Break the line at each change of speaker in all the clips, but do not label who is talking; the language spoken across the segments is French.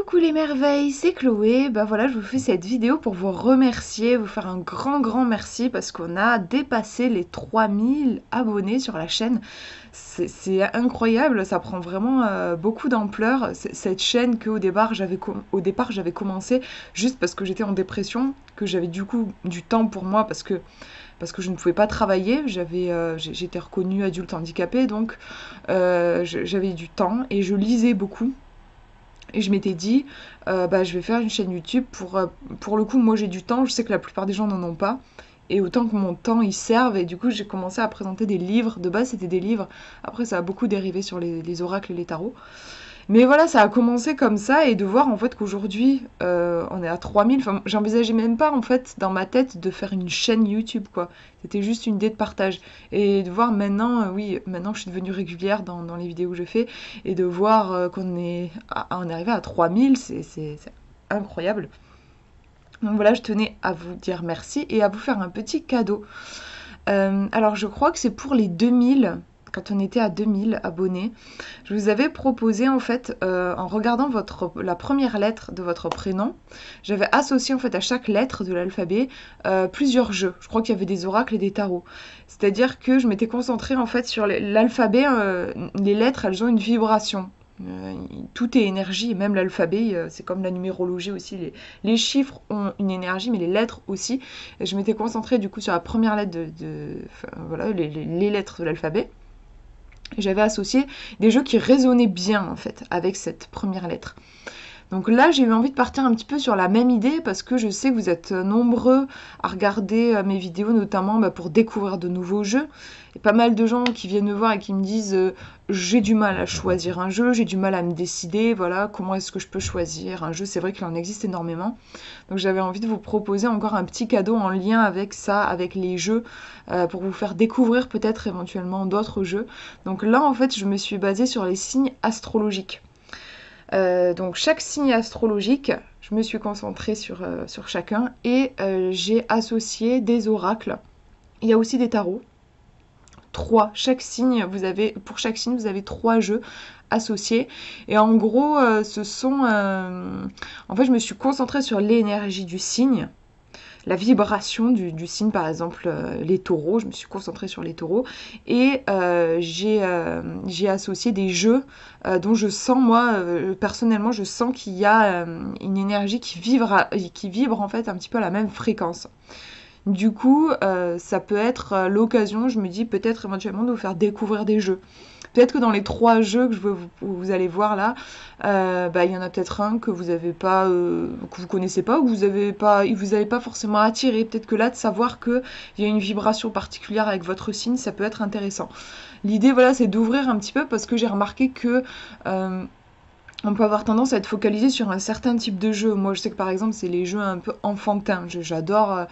Coucou les merveilles, c'est Chloé. Bah voilà, je vous fais cette vidéo pour vous remercier, vous faire un grand merci parce qu'on a dépassé les 3000 abonnés sur la chaîne. C'est incroyable, ça prend vraiment beaucoup d'ampleur. Cette chaîne qu'au départ j'avais commencé juste parce que j'étais en dépression, que j'avais du coup du temps pour moi parce que je ne pouvais pas travailler. J'étais reconnue adulte handicapée, donc j'avais du temps et je lisais beaucoup. Et je m'étais dit, bah, je vais faire une chaîne YouTube pour le coup, moi j'ai du temps, je sais que la plupart des gens n'en ont pas. Et autant que mon temps y serve, et du coup j'ai commencé à présenter des livres. De base c'était des livres, après ça a beaucoup dérivé sur les oracles et les tarots. Mais voilà, ça a commencé comme ça, et de voir en fait qu'aujourd'hui on est à 3000, enfin j'envisageais même pas en fait dans ma tête de faire une chaîne YouTube quoi. C'était juste une idée de partage. Et de voir maintenant, oui, maintenant que je suis devenue régulière dans les vidéos que je fais, et de voir on est arrivé à 3000, c'est incroyable. Donc voilà, je tenais à vous dire merci et à vous faire un petit cadeau. Alors je crois que c'est pour les 2000, quand on était à 2000 abonnés, je vous avais proposé en fait, en regardant la première lettre de votre prénom, j'avais associé en fait à chaque lettre de l'alphabet plusieurs jeux. Je crois qu'il y avait des oracles et des tarots. C'est-à-dire que je m'étais concentrée en fait sur l'alphabet, les lettres elles ont une vibration. Tout est énergie, et même l'alphabet, c'est comme la numérologie aussi, les chiffres ont une énergie, mais les lettres aussi. Et je m'étais concentrée du coup sur la première lettre enfin, voilà, les lettres de l'alphabet. J'avais associé des jeux qui résonnaient bien en fait avec cette première lettre. Donc là, j'ai eu envie de partir un petit peu sur la même idée parce que je sais que vous êtes nombreux à regarder mes vidéos, notamment pour découvrir de nouveaux jeux. Et pas mal de gens qui viennent me voir et qui me disent j'ai du mal à choisir un jeu, j'ai du mal à me décider, voilà, comment est-ce que je peux choisir un jeu. C'est vrai qu'il en existe énormément. Donc j'avais envie de vous proposer encore un petit cadeau en lien avec ça, avec les jeux, pour vous faire découvrir peut-être éventuellement d'autres jeux. Donc là, en fait, je me suis basée sur les signes astrologiques. Donc chaque signe astrologique, je me suis concentrée sur chacun et j'ai associé des oracles. Il y a aussi des tarots. Pour chaque signe, vous avez 3 jeux associés. Et en gros, en fait, je me suis concentrée sur l'énergie du signe, la vibration du signe, par exemple les taureaux, je me suis concentrée sur les taureaux, et j'ai associé des jeux dont je sens, moi, personnellement, je sens qu'il y a une énergie qui vibre en fait un petit peu à la même fréquence. Du coup, ça peut être l'occasion, je me dis, peut-être éventuellement de vous faire découvrir des jeux. Peut-être que dans les 3 jeux que vous allez voir là, il y en a peut-être un que vous avez pas, que vous connaissez pas, ou que vous avez pas forcément attiré. Peut-être que là, de savoir qu'il y a une vibration particulière avec votre signe, ça peut être intéressant. L'idée, voilà, c'est d'ouvrir un petit peu parce que j'ai remarqué que on peut avoir tendance à être focalisé sur un certain type de jeu. Moi, je sais que par exemple, c'est les jeux un peu enfantins. J'adore,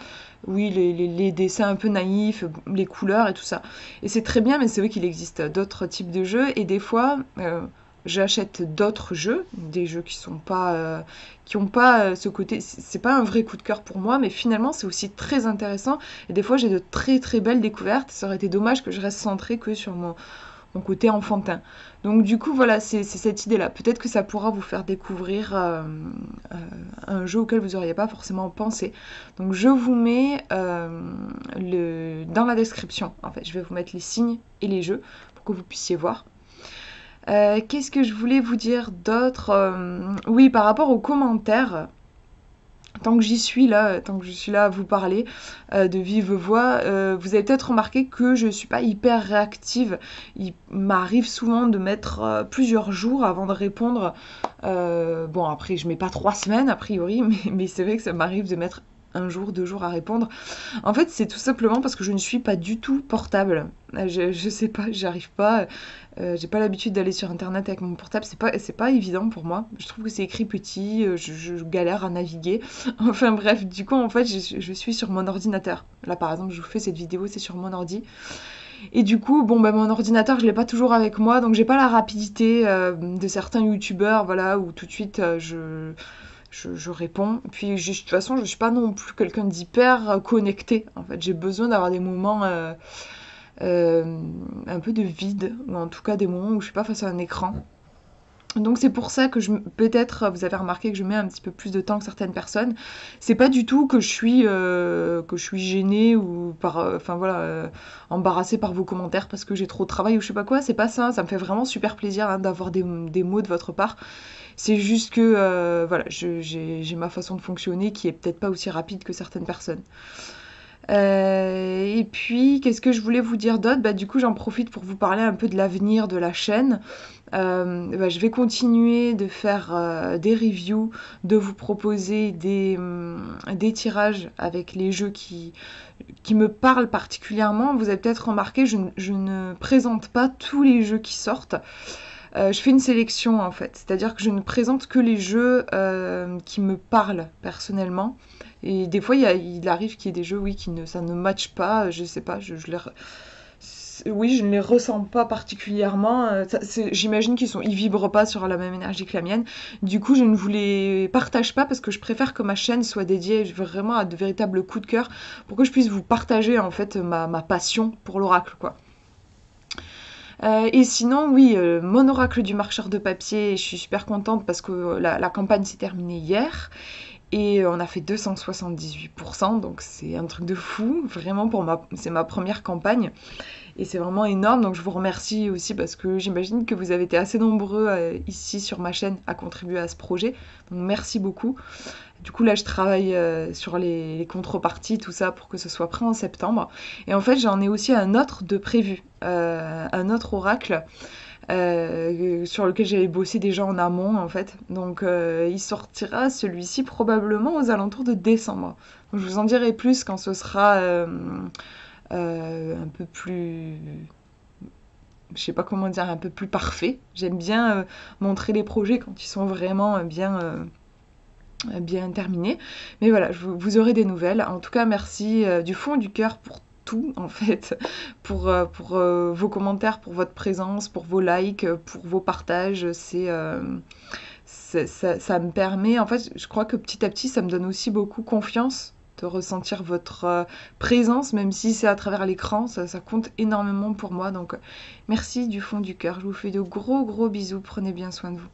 oui, les dessins un peu naïfs, les couleurs et tout ça. Et c'est très bien, mais c'est vrai qu'il existe d'autres types de jeux. Et des fois, j'achète d'autres jeux, des jeux qui ont pas ce côté. C'est pas un vrai coup de cœur pour moi, mais finalement, c'est aussi très intéressant. Et des fois, j'ai de très belles découvertes. Ça aurait été dommage que je reste centrée que sur mon côté enfantin. Donc du coup, voilà, c'est cette idée-là. Peut-être que ça pourra vous faire découvrir un jeu auquel vous n'auriez pas forcément pensé. Donc je vous mets dans la description, en fait, je vais vous mettre les signes et les jeux pour que vous puissiez voir. Qu'est-ce que je voulais vous dire d'autre? Oui, par rapport aux commentaires, tant que je suis là à vous parler de vive voix, vous avez peut-être remarqué que je suis pas hyper réactive. Il m'arrive souvent de mettre plusieurs jours avant de répondre. Bon, après, je mets pas 3 semaines a priori, mais c'est vrai que ça m'arrive de mettre un jour, 2 jours à répondre. En fait, c'est tout simplement parce que je ne suis pas du tout portable. Je sais pas, j'arrive pas. J'ai pas l'habitude d'aller sur internet avec mon portable, c'est pas évident pour moi. Je trouve que c'est écrit petit, je galère à naviguer. Enfin bref, du coup en fait je suis sur mon ordinateur. Là par exemple je vous fais cette vidéo, c'est sur mon ordi. Et du coup, bon mon ordinateur je l'ai pas toujours avec moi, donc j'ai pas la rapidité de certains youtubeurs, voilà, où tout de suite je réponds. Puis de toute façon je suis pas non plus quelqu'un d'hyper connecté. En fait j'ai besoin d'avoir des moments un peu de vide, ou en tout cas des moments où je suis pas face à un écran. Donc c'est pour ça que peut-être vous avez remarqué que je mets un petit peu plus de temps que certaines personnes. C'est pas du tout que je suis gênée ou enfin voilà, embarrassée par vos commentaires parce que j'ai trop de travail ou je sais pas quoi. C'est pas ça. Ça me fait vraiment super plaisir hein, d'avoir des mots de votre part. C'est juste que voilà, j'ai ma façon de fonctionner qui est peut-être pas aussi rapide que certaines personnes. Et puis, qu'est-ce que je voulais vous dire d'autre? Bah, du coup, j'en profite pour vous parler un peu de l'avenir de la chaîne. Bah, je vais continuer de faire des reviews, de vous proposer des tirages avec les jeux qui me parlent particulièrement. Vous avez peut-être remarqué, je ne présente pas tous les jeux qui sortent. Je fais une sélection en fait, c'est-à-dire que je ne présente que les jeux qui me parlent personnellement. Et des fois, il arrive qu'il y ait des jeux, oui, ça ne matche pas, je sais pas, oui, je ne les ressens pas particulièrement. J'imagine ils vibrent pas sur la même énergie que la mienne. Du coup, je ne vous les partage pas parce que je préfère que ma chaîne soit dédiée vraiment à de véritables coups de cœur pour que je puisse vous partager en fait ma passion pour l'oracle, quoi. Et sinon, oui, mon oracle du marcheur de papier, je suis super contente parce que la campagne s'est terminée hier et on a fait 278%, donc c'est un truc de fou, vraiment c'est ma première campagne et c'est vraiment énorme, donc je vous remercie aussi parce que j'imagine que vous avez été assez nombreux ici sur ma chaîne à contribuer à ce projet, donc merci beaucoup. Du coup, là, je travaille sur les contreparties, tout ça, pour que ce soit prêt en septembre. Et en fait, j'en ai aussi un autre de prévu, un autre oracle sur lequel j'avais bossé déjà en amont, en fait. Donc, il sortira celui-ci probablement aux alentours de décembre. Donc, je vous en dirai plus quand ce sera un peu plus... Je sais pas comment dire, un peu plus parfait. J'aime bien montrer les projets quand ils sont vraiment bien terminé. Mais voilà, vous aurez des nouvelles. En tout cas, merci du fond du cœur pour tout, en fait, pour vos commentaires, pour votre présence, pour vos likes, pour vos partages. Ça me permet, en fait, je crois que petit à petit, ça me donne aussi beaucoup confiance de ressentir votre présence, même si c'est à travers l'écran, ça compte énormément pour moi. Donc, merci du fond du cœur. Je vous fais de gros, gros bisous. Prenez bien soin de vous.